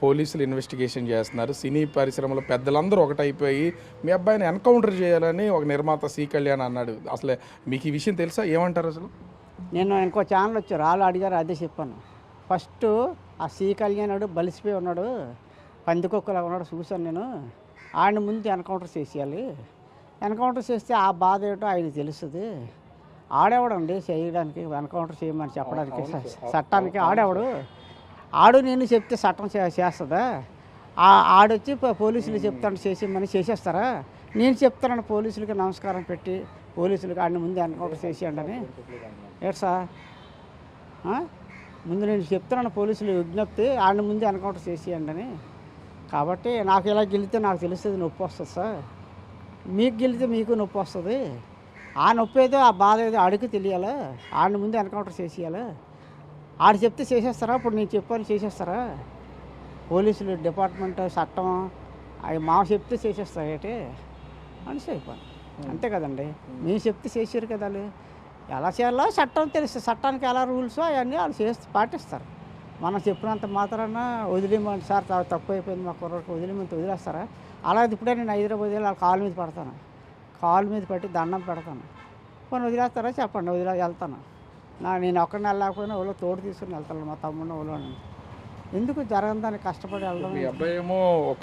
పోలీసులు ఇన్వెస్టిగేషన్ చేస్తున్నారు. సినీ పరిశ్రమలో పెద్దలందరూ ఒకటైపోయి మీ అబ్బాయిని ఎన్కౌంటర్ చేయాలని ఒక నిర్మాత సి కళ్యాణ్ అన్నాడు. అసలు మీకు ఈ విషయం తెలుసా? ఏమంటారు అసలు? నేను ఇంకో ఛానల్ వచ్చారు, వాళ్ళు అడిగారు, అదే చెప్పాను. ఫస్ట్ ఆ సి కళ్యాణుడు బలిసిపోయి ఉన్నాడు, పందికొక్కలా ఉన్నాడు చూశాను నేను. ఆయన ముందు ఎన్కౌంటర్ చేసేయాలి. ఎన్కౌంటర్ చేస్తే ఆ బాధ ఏమిటో ఆయనకి తెలుస్తుంది. ఆడేవాడండి చేయడానికి, ఎన్కౌంటర్ చేయమని చెప్పడానికి చట్టానికి ఆడేవాడు. ఆడు నేను చెప్తే చట్టం చేస్తుందా? ఆడొచ్చి పోలీసులు చెప్తాను చేసేయమని చేసేస్తారా? నేను చెప్తానని పోలీసులకి నమస్కారం పెట్టి పోలీసులకి ఆయన ముందు ఎన్కౌంటర్ చేసేయండి అని ఏడు సార్. ముందు నేను చెప్తున్నాను పోలీసులు విజ్ఞప్తి, ఆయన ముందు ఎన్కౌంటర్ చేసేయండి అని. కాబట్టి నాకు ఇలా గెలితే నాకు తెలుస్తుంది, నొప్పి వస్తుంది సార్. మీకు గెలితే మీకు నొప్పి వస్తుంది. ఆ నొప్పి ఏదో ఆ బాధ ఏదో ఆడికి తెలియాలి. ఆడిని ముందు ఎన్కౌంటర్ చేసేయాలి. ఆడు చెప్తే చేసేస్తారా? ఇప్పుడు నేను చెప్పాను చేసేస్తారా? పోలీసులు డిపార్ట్మెంట్ చట్టం అవి మా చెప్తే చేసేస్తారు ఏంటి అని చెప్పాను. అంతే కదండి, మేము చెప్తే చేసారు కదా. వాళ్ళు ఎలా చేయాలో చట్టం తెలుస్తుంది. చట్టానికి ఎలా రూల్స్ అవన్నీ వాళ్ళు పాటిస్తారు. మనం చెప్పినంత మాత్రాన వదిలేమని సార్ తక్కువ అయిపోయింది మా కుర్రకు వదిలేమంటే వదిలేస్తారా? అలాగే ఇప్పుడే నేను హైదరాబాద్ వెళ్ళి వాళ్ళ కాలు మీద పడతాను, కాలు మీద పట్టి దండం పెడతాను. కొన్ని వదిలేస్తారా చెప్పండి, వెళ్తాను. నేను ఒక్కడిని వెళ్ళకపోయినా వాళ్ళు తోడు తీసుకుని వెళ్తాను, మా తమ్ముడిని వాళ్ళు. ఎందుకు జరగని దాన్ని కష్టపడి వెళ్ళడం? మీ అబ్బాయి ఏమో